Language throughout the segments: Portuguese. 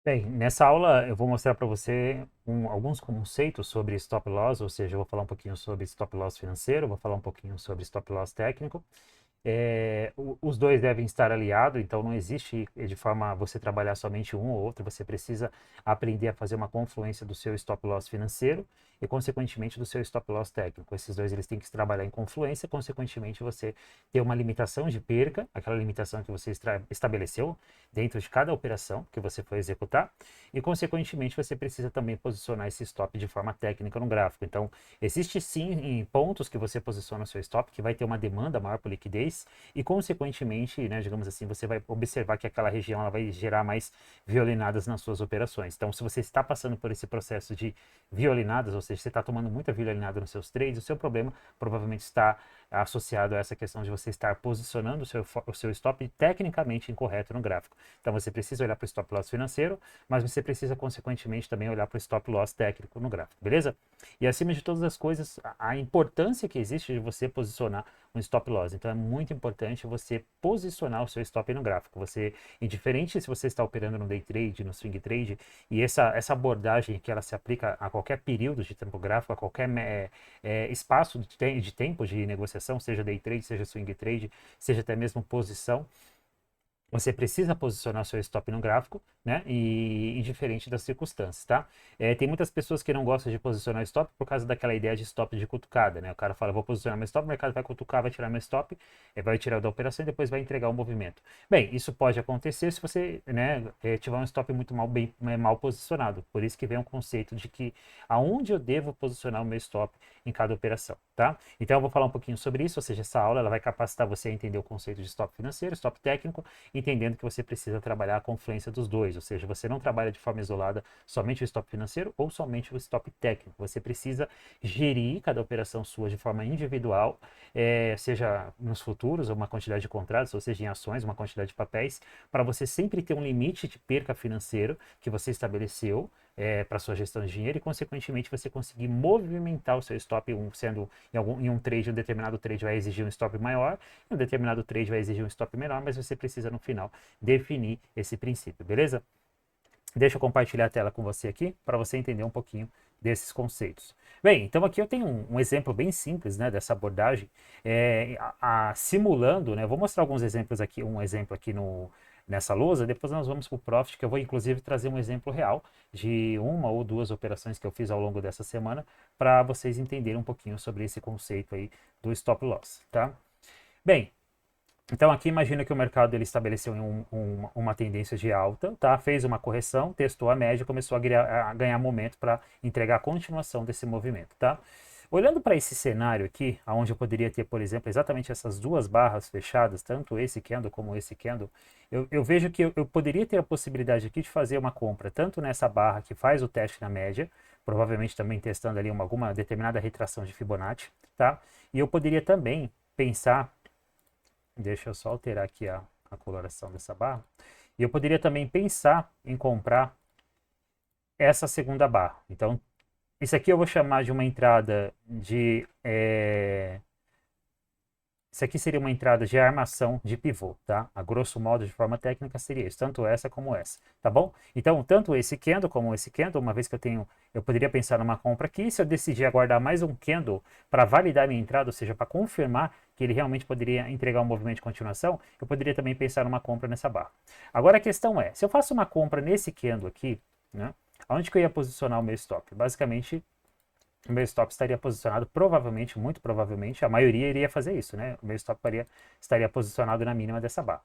Bem, nessa aula eu vou mostrar para você alguns conceitos sobre stop loss, ou seja, eu vou falar um pouquinho sobre stop loss financeiro, vou falar um pouquinho sobre stop loss técnico. Os dois devem estar aliados, então não existe de forma você trabalhar somente um ou outro, você precisa aprender a fazer uma confluência do seu stop loss financeiro e, consequentemente, do seu stop loss técnico. Esses dois eles têm que trabalhar em confluência, consequentemente, você ter uma limitação de perca, aquela limitação que você estabeleceu dentro de cada operação que você for executar, e, consequentemente, você precisa também posicionar esse stop de forma técnica no gráfico. Então, existe sim em pontos que você posiciona o seu stop que vai ter uma demanda maior por liquidez e, consequentemente, né, digamos assim, você vai observar que aquela região ela vai gerar mais violinadas nas suas operações. Então, se você está passando por esse processo de violinadas, ou seja, você está tomando muita violinada nos seus trades, o seu problema provavelmente está associado a essa questão de você estar posicionando o seu stop tecnicamente incorreto no gráfico. Então, você precisa olhar para o stop loss financeiro, mas você precisa, consequentemente, também olhar para o stop loss técnico no gráfico, beleza? E, acima de todas as coisas, a importância que existe de você posicionar um stop loss. Então, é muito importante você posicionar o seu stop no gráfico. Você, indiferente se você está operando no day trade, no swing trade, e essa abordagem que ela se aplica a qualquer período de tempo gráfico, a qualquer espaço de tempo de negociação, seja day trade, seja swing trade, seja até mesmo posição, você precisa posicionar seu stop no gráfico, né? E indiferente das circunstâncias, tá? Tem muitas pessoas que não gostam de posicionar stop por causa daquela ideia de stop de cutucada, né? O cara fala, vou posicionar meu stop, o mercado vai cutucar, vai tirar meu stop, vai tirar da operação e depois vai entregar o movimento. Bem, isso pode acontecer se você, né, tiver um stop muito mal posicionado. Por isso que vem um conceito de que aonde eu devo posicionar o meu stop em cada operação, tá? Então eu vou falar um pouquinho sobre isso, ou seja, essa aula ela vai capacitar você a entender o conceito de stop financeiro, stop técnico, entendendo que você precisa trabalhar a confluência dos dois, ou seja, você não trabalha de forma isolada somente o stop financeiro ou somente o stop técnico. Você precisa gerir cada operação sua de forma individual, seja nos futuros, uma quantidade de contratos, ou seja, em ações, uma quantidade de papéis, para você sempre ter um limite de perca financeiro que você estabeleceu para sua gestão de dinheiro e, consequentemente, você conseguir movimentar o seu stop, sendo em um trade, um determinado trade vai exigir um stop maior, em um determinado trade vai exigir um stop menor, mas você precisa, no final, definir esse princípio, beleza? Deixa eu compartilhar a tela com você aqui, para você entender um pouquinho desses conceitos. Bem, então aqui eu tenho um exemplo bem simples, né, dessa abordagem, simulando, né, vou mostrar alguns exemplos aqui, um exemplo aqui nessa lousa, depois nós vamos para o Profit, que eu vou inclusive trazer um exemplo real de uma ou duas operações que eu fiz ao longo dessa semana, para vocês entenderem um pouquinho sobre esse conceito aí do stop loss, tá? Bem, então aqui imagina que o mercado ele estabeleceu uma tendência de alta, tá? Fez uma correção, testou a média, começou a ganhar momento para entregar a continuação desse movimento, tá? Olhando para esse cenário aqui, onde eu poderia ter, por exemplo, exatamente essas duas barras fechadas, tanto esse candle como esse candle, eu vejo que eu poderia ter a possibilidade aqui de fazer uma compra, tanto nessa barra que faz o teste na média, provavelmente também testando ali alguma determinada retração de Fibonacci, tá? E eu poderia também pensar, deixa eu só alterar aqui a coloração dessa barra. E eu poderia também pensar em comprar essa segunda barra. Então, isso aqui eu vou chamar de uma entrada de isso aqui seria uma entrada de armação de pivô, tá? A grosso modo, de forma técnica, seria isso, tanto essa como essa, tá bom? Então, tanto esse candle como esse candle, uma vez que eu poderia pensar numa compra aqui, se eu decidir aguardar mais um candle para validar minha entrada, ou seja, para confirmar que ele realmente poderia entregar um movimento de continuação, eu poderia também pensar numa compra nessa barra. Agora a questão é, se eu faço uma compra nesse candle aqui, né? Onde que eu ia posicionar o meu stop? Basicamente, o meu stop estaria posicionado, provavelmente, muito provavelmente, a maioria iria fazer isso, né? O meu stop estaria posicionado na mínima dessa barra.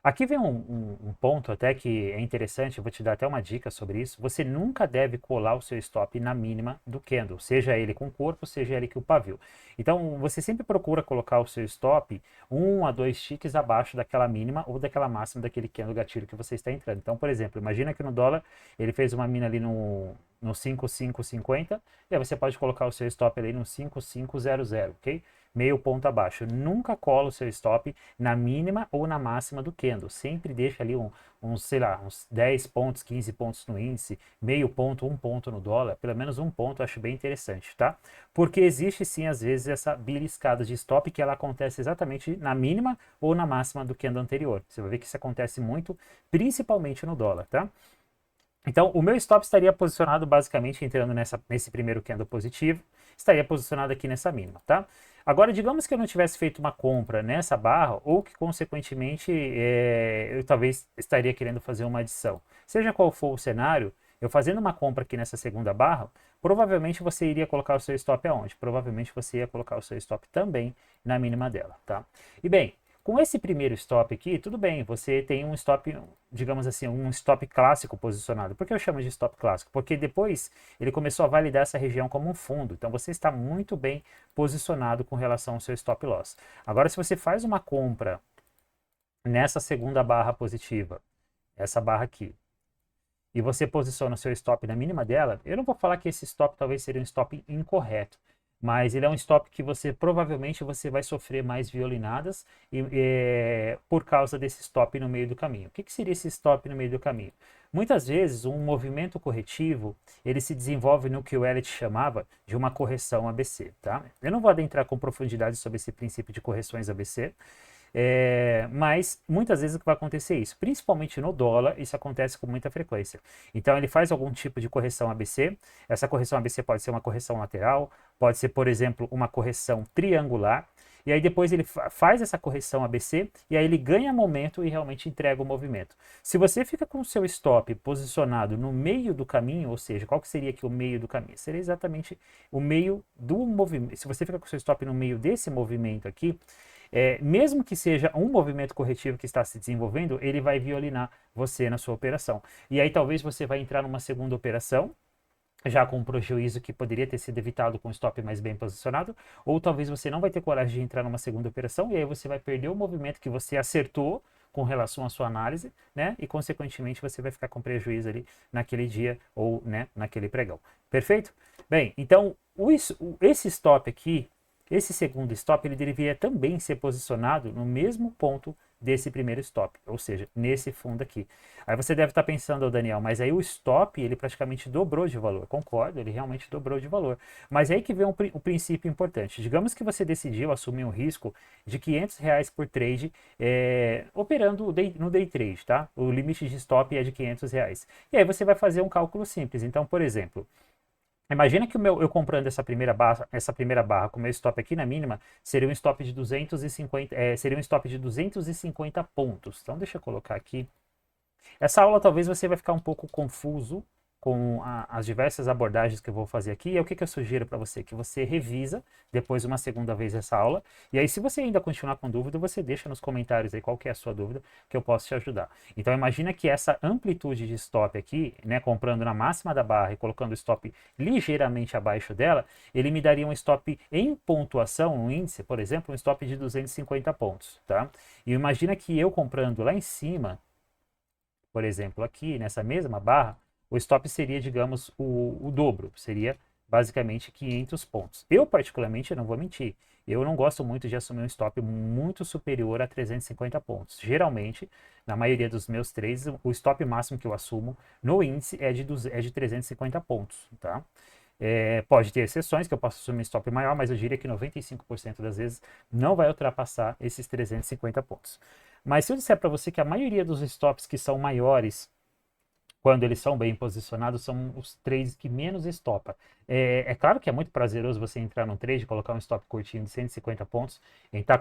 Aqui vem um ponto até que é interessante, eu vou te dar até uma dica sobre isso. Você nunca deve colar o seu stop na mínima do candle, seja ele com corpo, seja ele com o pavio. Então, você sempre procura colocar o seu stop 1 a 2 ticks abaixo daquela mínima ou daquela máxima daquele candle gatilho que você está entrando. Então, por exemplo, imagina que no dólar ele fez uma mina ali no 5550, e aí você pode colocar o seu stop ali no 5500, ok? Meio ponto abaixo. Nunca cola o seu stop na mínima ou na máxima do candle. Sempre deixa ali sei lá, uns 10 pontos, 15 pontos no índice, meio ponto, um ponto no dólar, pelo menos um ponto eu acho bem interessante, tá? Porque existe sim, às vezes, essa beliscada de stop que ela acontece exatamente na mínima ou na máxima do candle anterior. Você vai ver que isso acontece muito, principalmente no dólar, tá? Então, o meu stop estaria posicionado basicamente entrando nesse primeiro candle positivo, estaria posicionado aqui nessa mínima, tá? Agora, digamos que eu não tivesse feito uma compra nessa barra, ou que, consequentemente, eu talvez estaria querendo fazer uma adição. Seja qual for o cenário, eu fazendo uma compra aqui nessa segunda barra, provavelmente você iria colocar o seu stop aonde? Provavelmente você ia colocar o seu stop também na mínima dela, tá? E bem, com esse primeiro stop aqui, tudo bem, você tem um stop, digamos assim, um stop clássico posicionado. Por que eu chamo de stop clássico? Porque depois ele começou a validar essa região como um fundo. Então você está muito bem posicionado com relação ao seu stop loss. Agora, se você faz uma compra nessa segunda barra positiva, essa barra aqui, e você posiciona o seu stop na mínima dela, eu não vou falar que esse stop talvez seria um stop incorreto, mas ele é um stop que você provavelmente você vai sofrer mais violinadas por causa desse stop no meio do caminho. O que seria esse stop no meio do caminho? Muitas vezes um movimento corretivo ele se desenvolve no que o Elliott chamava de uma correção ABC, tá? Eu não vou adentrar com profundidade sobre esse princípio de correções ABC, mas muitas vezes o que vai acontecer é isso, principalmente no dólar, isso acontece com muita frequência. Então ele faz algum tipo de correção ABC, essa correção ABC pode ser uma correção lateral, pode ser, por exemplo, uma correção triangular, e aí depois ele faz essa correção ABC, e aí ele ganha momento e realmente entrega o movimento. Se você fica com o seu stop posicionado no meio do caminho, ou seja, qual que seria aqui o meio do caminho? Seria exatamente o meio do movimento. Se você fica com o seu stop no meio desse movimento aqui, mesmo que seja um movimento corretivo que está se desenvolvendo, ele vai violinar você na sua operação. E aí talvez você vai entrar numa segunda operação, já com um prejuízo que poderia ter sido evitado com o stop mais bem posicionado, ou talvez você não vai ter coragem de entrar numa segunda operação, e aí você vai perder o movimento que você acertou com relação à sua análise, né? E consequentemente você vai ficar com prejuízo ali naquele dia ou, né, naquele pregão. Perfeito? Bem, então esse stop aqui, esse segundo stop, ele deveria também ser posicionado no mesmo ponto desse primeiro stop, ou seja, nesse fundo aqui. Aí você deve estar pensando, Daniel, mas aí o stop, ele praticamente dobrou de valor. Concordo, ele realmente dobrou de valor. Mas é aí que vem um princípio importante. Digamos que você decidiu assumir um risco de R$ 500 por trade, operando no day trade, tá? O limite de stop é de R$ 500. E aí você vai fazer um cálculo simples. Então, por exemplo, imagina que eu comprando essa primeira barra com o meu stop aqui na mínima, seria um stop de 250, seria um stop de 250 pontos. Então deixa eu colocar aqui. Essa aula talvez você vai ficar um pouco confuso com as diversas abordagens que eu vou fazer aqui. E é o que eu sugiro para você? Que você revisa depois uma segunda vez essa aula. E aí, se você ainda continuar com dúvida, você deixa nos comentários aí qual que é a sua dúvida, que eu posso te ajudar. Então, imagina que essa amplitude de stop aqui, né, comprando na máxima da barra e colocando o stop ligeiramente abaixo dela, ele me daria um stop em pontuação, um índice, por exemplo, um stop de 250 pontos, tá? E imagina que eu comprando lá em cima, por exemplo, aqui nessa mesma barra, o stop seria, digamos, o dobro, seria basicamente 500 pontos. Eu, particularmente, não vou mentir, eu não gosto muito de assumir um stop muito superior a 350 pontos. Geralmente, na maioria dos meus trades, o stop máximo que eu assumo no índice é de 350 pontos, tá? Pode ter exceções que eu posso assumir um stop maior, mas eu diria que 95% das vezes não vai ultrapassar esses 350 pontos. Mas se eu disser para você que a maioria dos stops que são maiores, quando eles são bem posicionados, são os trades que menos estopa. É claro que é muito prazeroso você entrar num trade, colocar um stop curtinho de 150 pontos, entrar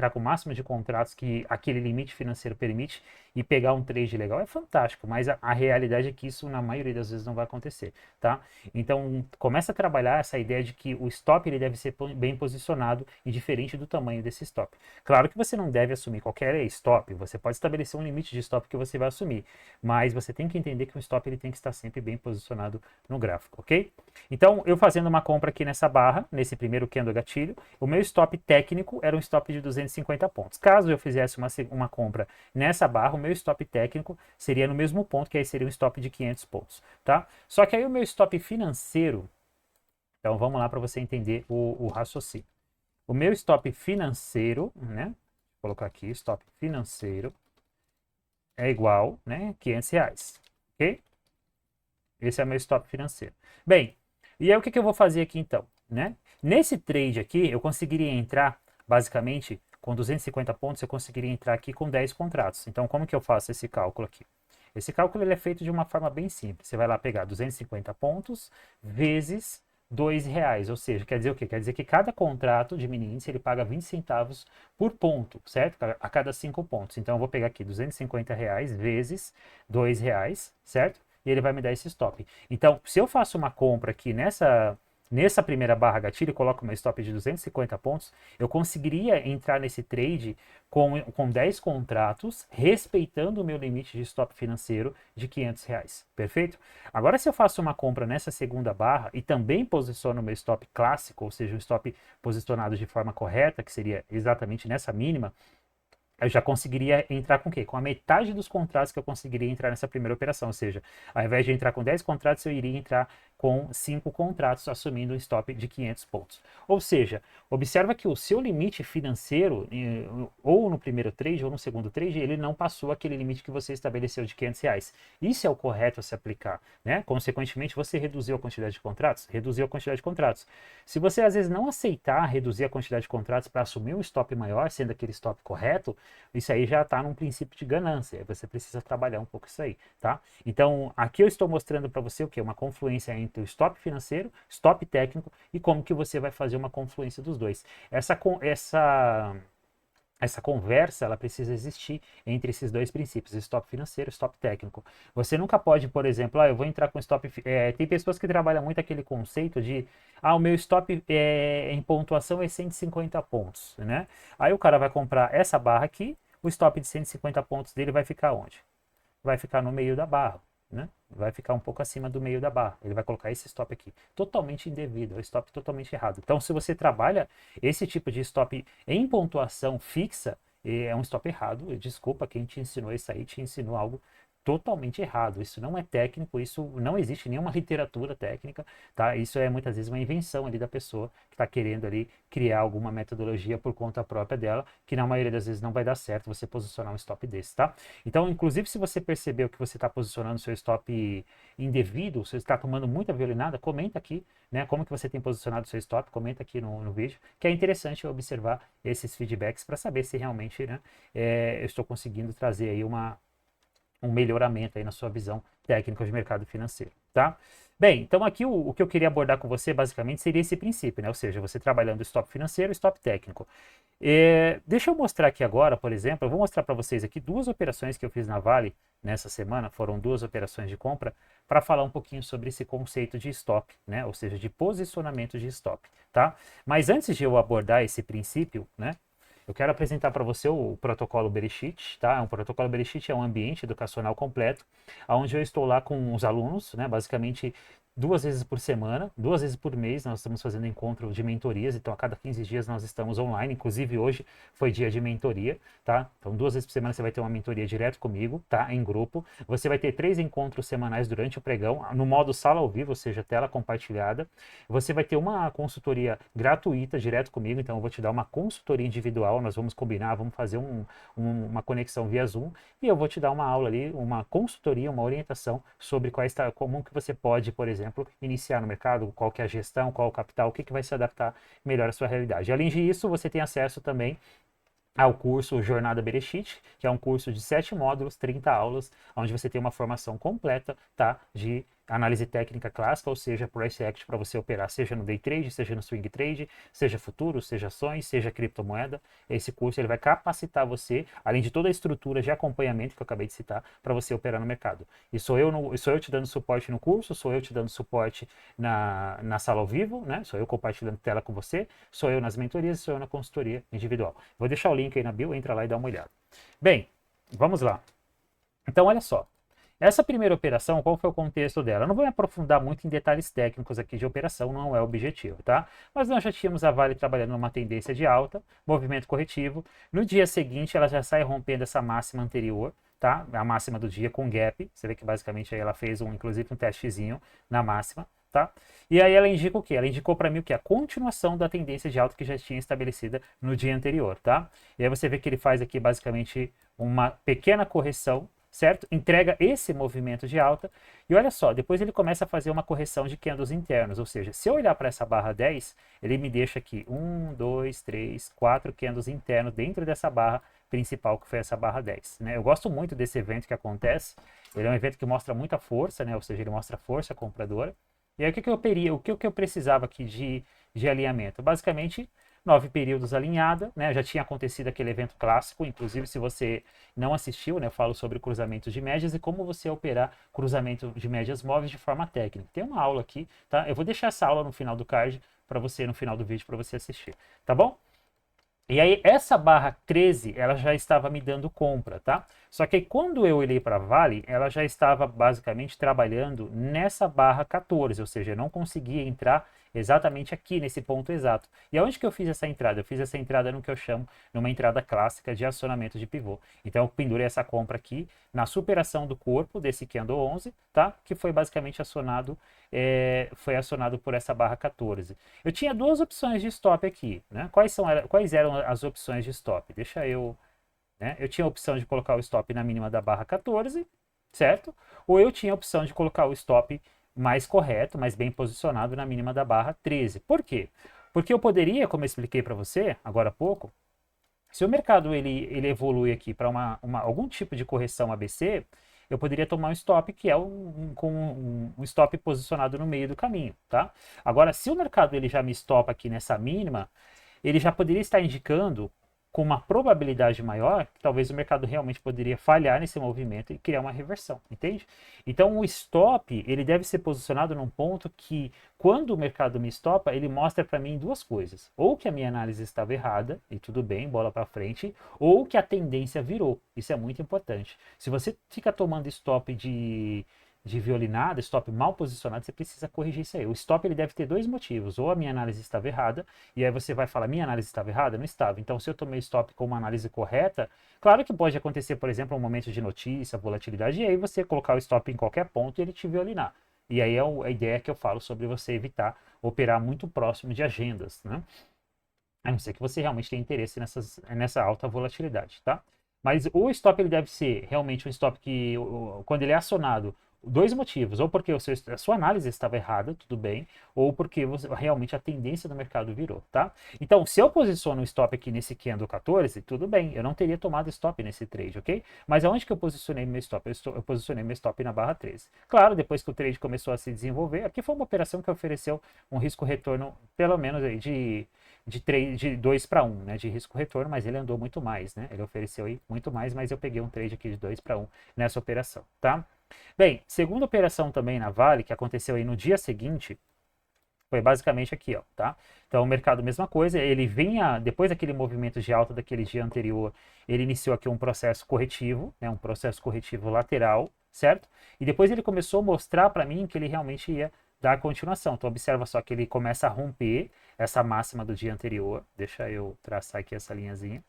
com o máximo de contratos que aquele limite financeiro permite e pegar um trade legal. É fantástico, mas a realidade é que isso na maioria das vezes não vai acontecer, tá? Então, começa a trabalhar essa ideia de que o stop ele deve ser bem posicionado e diferente do tamanho desse stop. Claro que você não deve assumir qualquer stop, você pode estabelecer um limite de stop que você vai assumir, mas você tem que entender que o stop ele tem que estar sempre bem posicionado no gráfico, ok? Então, eu fazendo uma compra aqui nessa barra, nesse primeiro candle gatilho, o meu stop técnico era um stop de 250 pontos. Caso eu fizesse uma compra nessa barra, o meu stop técnico seria no mesmo ponto, que aí seria um stop de 500 pontos, tá? Só que aí o meu stop financeiro, então vamos lá para você entender o raciocínio. O meu stop financeiro, né? Vou colocar aqui, stop financeiro é igual, né, R$ 500, ok? Esse é o meu stop financeiro. Bem, e aí o que eu vou fazer aqui então, né? Nesse trade aqui, eu conseguiria entrar, basicamente, com 250 pontos, eu conseguiria entrar aqui com 10 contratos. Então, como que eu faço esse cálculo aqui? Esse cálculo ele é feito de uma forma bem simples. Você vai lá pegar 250 pontos vezes R$ 2, ou seja, quer dizer o quê? Quer dizer que cada contrato de mini índice ele paga 20 centavos por ponto, certo? A cada 5 pontos. Então eu vou pegar aqui R$ 250 vezes R$ 2, certo? E ele vai me dar esse stop. Então, se eu faço uma compra aqui nessa primeira barra gatilho, coloco uma stop de 250 pontos, eu conseguiria entrar nesse trade com 10 contratos, respeitando o meu limite de stop financeiro de R$ 500, perfeito? Agora, se eu faço uma compra nessa segunda barra e também posiciono o meu stop clássico, ou seja, um stop posicionado de forma correta, que seria exatamente nessa mínima, eu já conseguiria entrar com o quê? Com a metade dos contratos que eu conseguiria entrar nessa primeira operação. Ou seja, ao invés de entrar com 10 contratos, eu iria entrar com 5 contratos, assumindo um stop de 500 pontos. Ou seja, observa que o seu limite financeiro, ou no primeiro trade ou no segundo trade, ele não passou aquele limite que você estabeleceu de R$ 500. Isso é o correto a se aplicar, né? Consequentemente, você reduziu a quantidade de contratos? Reduziu a quantidade de contratos. Se você, às vezes, não aceitar reduzir a quantidade de contratos para assumir um stop maior, sendo aquele stop correto, isso aí já está num princípio de ganância. Você precisa trabalhar um pouco isso aí, tá? Então, aqui eu estou mostrando para você o que? Uma confluência entre o stop financeiro, stop técnico e como que você vai fazer uma confluência dos dois. Essa conversa, ela precisa existir entre esses dois princípios, stop financeiro e stop técnico. Você nunca pode, por exemplo, eu vou entrar com stop... tem pessoas que trabalham muito aquele conceito de, o meu stop em pontuação é 150 pontos, né? Aí o cara vai comprar essa barra aqui, o stop de 150 pontos dele vai ficar onde? Vai ficar no meio da barra, né? Vai ficar um pouco acima do meio da barra. Ele vai colocar esse stop aqui. Totalmente indevido, é um stop totalmente errado. Então, se você trabalha esse tipo de stop em pontuação fixa, é um stop errado. Desculpa, quem te ensinou isso aí te ensinou algo totalmente errado. Isso não é técnico, isso não existe nenhuma literatura técnica, tá? Isso é muitas vezes uma invenção ali da pessoa que está querendo ali criar alguma metodologia por conta própria dela, que na maioria das vezes não vai dar certo você posicionar um stop desse, tá? Então, inclusive, se você percebeu que você está posicionando seu stop indevido, você está tomando muita violinada, comenta aqui, né? Como que você tem posicionado seu stop, comenta aqui no vídeo, que é interessante observar esses feedbacks para saber se realmente, né, eu estou conseguindo trazer aí um melhoramento aí na sua visão técnica de mercado financeiro, tá? Bem, então aqui o que eu queria abordar com você basicamente seria esse princípio, né? Ou seja, você trabalhando stop financeiro e stop técnico. Deixa eu mostrar aqui agora, por exemplo, eu vou mostrar para vocês aqui duas operações que eu fiz na Vale nessa semana, foram duas operações de compra, para falar um pouquinho sobre esse conceito de stop, né? Ou seja, de posicionamento de stop, tá? Mas antes de eu abordar esse princípio, né? Eu quero apresentar para você o protocolo Bereshit, tá? O protocolo Bereshit é um ambiente educacional completo, onde eu estou lá com os alunos, né? Basicamente 2 vezes por semana, 2 vezes por mês, nós estamos fazendo encontro de mentorias, então a cada 15 dias nós estamos online, inclusive hoje foi dia de mentoria, tá? Então 2 vezes por semana você vai ter uma mentoria direto comigo, tá? Em grupo. Você vai ter 3 encontros semanais durante o pregão, no modo sala ao vivo, ou seja, tela compartilhada. Você vai ter uma consultoria gratuita direto comigo, então eu vou te dar uma consultoria individual, nós vamos combinar, vamos fazer uma conexão via Zoom, e eu vou te dar uma aula ali, uma consultoria, uma orientação sobre como que você pode, por exemplo, iniciar no mercado, qual que é a gestão, qual o capital, o que vai se adaptar melhor à sua realidade. Além disso, você tem acesso também ao curso Jornada Bereshit, que é um curso de 7 módulos, 30 aulas, onde você tem uma formação completa, tá, de análise técnica clássica, ou seja, price action para você operar, seja no day trade, seja no swing trade, seja futuro, seja ações, seja criptomoeda. Esse curso ele vai capacitar você, além de toda a estrutura de acompanhamento que eu acabei de citar, para você operar no mercado. E sou eu te dando suporte no curso, sou eu te dando suporte na sala ao vivo, né? Sou eu compartilhando tela com você, sou eu nas mentorias, sou eu na consultoria individual. Vou deixar o link aí na bio, entra lá e dá uma olhada. Bem, vamos lá. Então, olha só. Essa primeira operação, qual foi o contexto dela? Eu não vou me aprofundar muito em detalhes técnicos aqui de operação, não é o objetivo, tá? Mas nós já tínhamos a Vale trabalhando numa tendência de alta, movimento corretivo. No dia seguinte, ela já sai rompendo essa máxima anterior, tá? A máxima do dia com gap. Você vê que basicamente aí ela fez inclusive um testezinho na máxima, tá? E aí ela indica o quê? Ela indicou para mim o quê? A continuação da tendência de alta que já tinha estabelecida no dia anterior, tá? E aí você vê que ele faz aqui basicamente uma pequena correção, certo? Entrega esse movimento de alta e olha só, depois ele começa a fazer uma correção de candles internos, ou seja, se eu olhar para essa barra 10, ele me deixa aqui 1, 2, 3, 4 candles internos dentro dessa barra principal, que foi essa barra 10, né? Eu gosto muito desse evento que acontece. Ele é um evento que mostra muita força, né? Ou seja, ele mostra força compradora. E aí o que eu precisava aqui de alinhamento? Basicamente, 9 períodos alinhada, né? Já tinha acontecido aquele evento clássico, inclusive se você não assistiu, né? Eu falo sobre cruzamentos de médias e como você operar cruzamento de médias móveis de forma técnica. Tem uma aula aqui, tá? Eu vou deixar essa aula no final do card para você, no final do vídeo, para você assistir, tá bom? E aí, essa barra 13, ela já estava me dando compra, tá? Só que aí, quando eu olhei para a Vale, ela já estava basicamente trabalhando nessa barra 14, ou seja, eu não conseguia entrar exatamente aqui, nesse ponto exato. E aonde que eu fiz essa entrada? Eu fiz essa entrada no que eu chamo, numa entrada clássica de acionamento de pivô. Então, eu pendurei essa compra aqui na superação do corpo desse candle 11, tá? Que foi basicamente acionado, foi acionado por essa barra 14. Eu tinha duas opções de stop aqui, né? Quais eram as opções de stop? Né? Eu tinha a opção de colocar o stop na mínima da barra 14, certo? Ou eu tinha a opção de colocar o stop mais correto, mais bem posicionado na mínima da barra 13. Por quê? Porque eu poderia, como eu expliquei para você agora há pouco, se o mercado ele evolui aqui para algum tipo de correção ABC, eu poderia tomar um stop que é um stop posicionado no meio do caminho, tá? Agora, se o mercado ele já me stopa aqui nessa mínima, ele já poderia estar indicando com uma probabilidade maior que talvez o mercado realmente poderia falhar nesse movimento e criar uma reversão, entende? Então o stop, ele deve ser posicionado num ponto que, quando o mercado me stopa, ele mostra para mim duas coisas: ou que a minha análise estava errada e tudo bem, bola para frente, ou que a tendência virou. Isso é muito importante. Se você fica tomando stop de violinada, stop mal posicionado, você precisa corrigir isso aí. O stop ele deve ter dois motivos: ou a minha análise estava errada, e aí você vai falar, minha análise estava errada? Não estava. Então, se eu tomei stop com uma análise correta, claro que pode acontecer, por exemplo, um momento de notícia, volatilidade, e aí você colocar o stop em qualquer ponto e ele te violinar. E aí é a ideia que eu falo sobre você evitar operar muito próximo de agendas, né? A não ser que você realmente tenha interesse nessa alta volatilidade, tá? Mas o stop ele deve ser realmente um stop que, quando ele é acionado, dois motivos: ou porque a sua análise estava errada, tudo bem, ou porque realmente a tendência do mercado virou, tá? Então, se eu posiciono o stop aqui nesse candle 14, tudo bem, eu não teria tomado stop nesse trade, ok? Mas aonde que eu posicionei meu stop? Eu posicionei meu stop na barra 13. Claro, depois que o trade começou a se desenvolver, aqui foi uma operação que ofereceu um risco-retorno, pelo menos aí, de 2 para 1, né, de risco-retorno, mas ele andou muito mais, né? Ele ofereceu aí muito mais, mas eu peguei um trade aqui de 2 para 1 nessa operação, tá? Bem, segunda operação também na Vale, que aconteceu aí no dia seguinte, foi basicamente aqui, ó, tá? Então o mercado, mesma coisa, ele vinha, depois daquele movimento de alta daquele dia anterior, ele iniciou aqui um processo corretivo, né, um processo corretivo lateral, certo? E depois ele começou a mostrar para mim que ele realmente ia dar continuação. Então observa só que ele começa a romper essa máxima do dia anterior. Deixa eu traçar aqui essa linhazinha.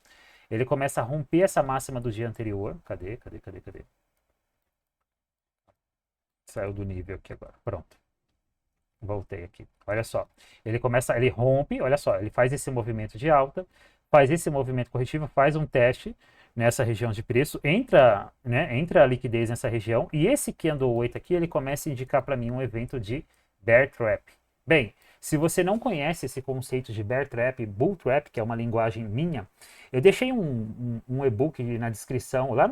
Ele começa a romper essa máxima do dia anterior. Cadê? Saiu do nível aqui agora. Pronto. Voltei aqui. Olha só. Ele rompe, olha só, ele faz esse movimento de alta, faz esse movimento corretivo, faz um teste nessa região de preço, entra a liquidez nessa região, e esse candle 8 aqui, ele começa a indicar para mim um evento de bear trap. Bem, se você não conhece esse conceito de bear trap e bull trap, que é uma linguagem minha, eu deixei um e-book na descrição, lá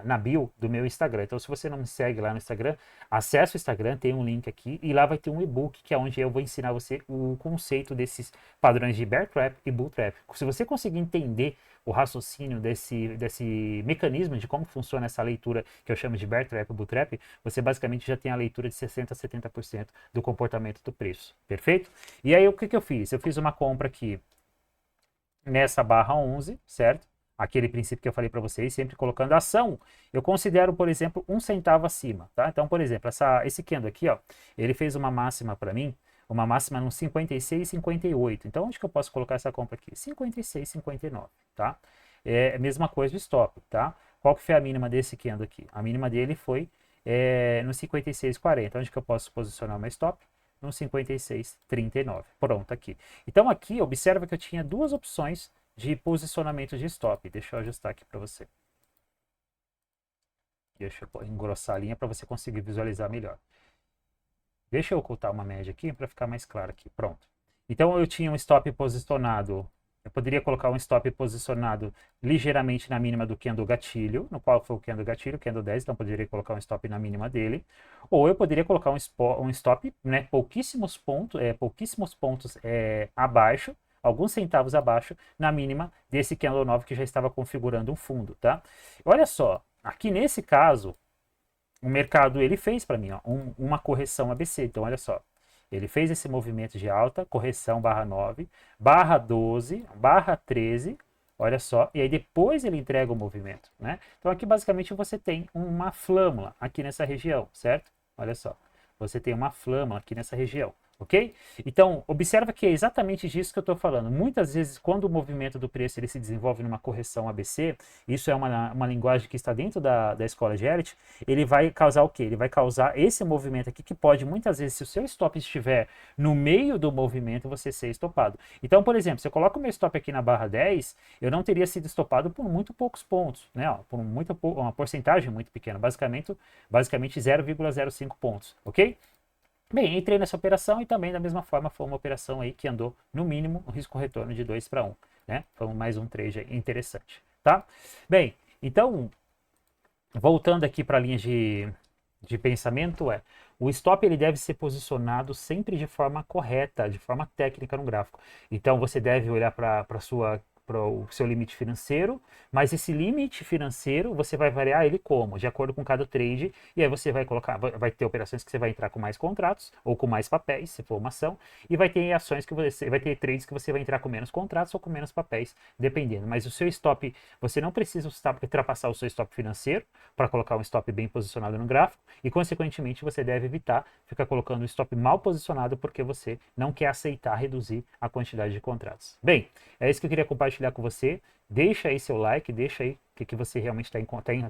na bio do meu Instagram. Então, se você não me segue lá no Instagram, acesse o Instagram, tem um link aqui, e lá vai ter um e-book, que é onde eu vou ensinar você o conceito desses padrões de bear trap e bull trap. Se você conseguir entender o raciocínio desse mecanismo de como funciona essa leitura que eu chamo de bear trap e bull trap, você basicamente já tem a leitura de 60% a 70% do comportamento do preço, perfeito? E aí o que eu fiz? Eu fiz uma compra aqui nessa barra 11, certo? Aquele princípio que eu falei para vocês, sempre colocando ação, eu considero, por exemplo, 1 centavo acima, tá? Então, por exemplo, esse candle aqui, ó, ele fez uma máxima para mim, uma máxima no 56,58. Então, onde que eu posso colocar essa compra aqui? 56,59, tá? É a mesma coisa o stop, tá? Qual que foi a mínima desse candle aqui? A mínima dele foi no 56,40. Onde que eu posso posicionar o meu stop? No 56,39. Pronto, aqui. Então, aqui, observa que eu tinha duas opções de posicionamento de stop. Deixa eu ajustar aqui para você. Deixa eu engrossar a linha para você conseguir visualizar melhor. Deixa eu ocultar uma média aqui para ficar mais claro aqui. Pronto. Então eu tinha um stop posicionado Eu poderia colocar um stop posicionado ligeiramente na mínima do candle gatilho, no qual foi o candle gatilho, candle 10, então eu poderia colocar um stop na mínima dele. Ou eu poderia colocar um stop, né, pouquíssimos pontos abaixo, alguns centavos abaixo, na mínima desse candle 9 que já estava configurando um fundo, tá? Olha só, aqui nesse caso, o mercado ele fez para mim ó, uma correção ABC. Então, olha só, ele fez esse movimento de alta, correção barra 9, barra 12, barra 13, olha só, e aí depois ele entrega o movimento, né? Então aqui basicamente você tem uma flâmula aqui nessa região, certo? Olha só, você tem uma flâmula aqui nessa região. Ok? Então, observa que é exatamente disso que eu estou falando. Muitas vezes, quando o movimento do preço ele se desenvolve numa correção ABC, isso é uma linguagem que está dentro da escola de Elliott, ele vai causar o quê? Ele vai causar esse movimento aqui, que pode, muitas vezes, se o seu stop estiver no meio do movimento, você ser estopado. Então, por exemplo, se eu coloco o meu stop aqui na barra 10, eu não teria sido estopado por muito poucos pontos, né? Ó, por uma porcentagem muito pequena, basicamente 0,05 pontos, ok? Bem, entrei nessa operação e também da mesma forma foi uma operação aí que andou no mínimo um risco-retorno de 2 para 1, né? Foi mais um trade interessante, tá? Bem, então, voltando aqui para a linha de pensamento o stop ele deve ser posicionado sempre de forma correta, de forma técnica no gráfico. Então você deve olhar para o seu limite financeiro, mas esse limite financeiro você vai variar ele como? De acordo com cada trade, e aí você vai colocar, vai ter operações que você vai entrar com mais contratos ou com mais papéis, se for uma ação, e vai ter ações que você vai ter trades que você vai entrar com menos contratos ou com menos papéis, dependendo. Mas o seu stop, você não precisa ultrapassar o seu stop financeiro para colocar um stop bem posicionado no gráfico, e consequentemente você deve evitar ficar colocando um stop mal posicionado porque você não quer aceitar reduzir a quantidade de contratos. Bem, é isso que eu queria compartilhar com você. Deixa aí seu like, deixa aí o que você realmente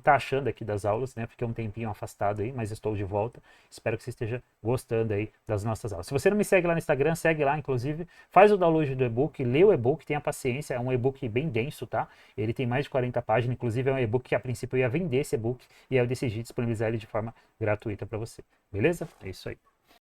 tá achando aqui das aulas, né? Porque é um tempinho afastado aí, mas estou de volta. Espero que você esteja gostando aí das nossas aulas. Se você não me segue lá no Instagram, segue lá, inclusive. Faz o download do e-book, lê o e-book, tenha paciência. É um e-book bem denso, tá? Ele tem mais de 40 páginas, inclusive é um e-book que a princípio eu ia vender esse e-book e aí eu decidi disponibilizar ele de forma gratuita para você. Beleza? É isso aí.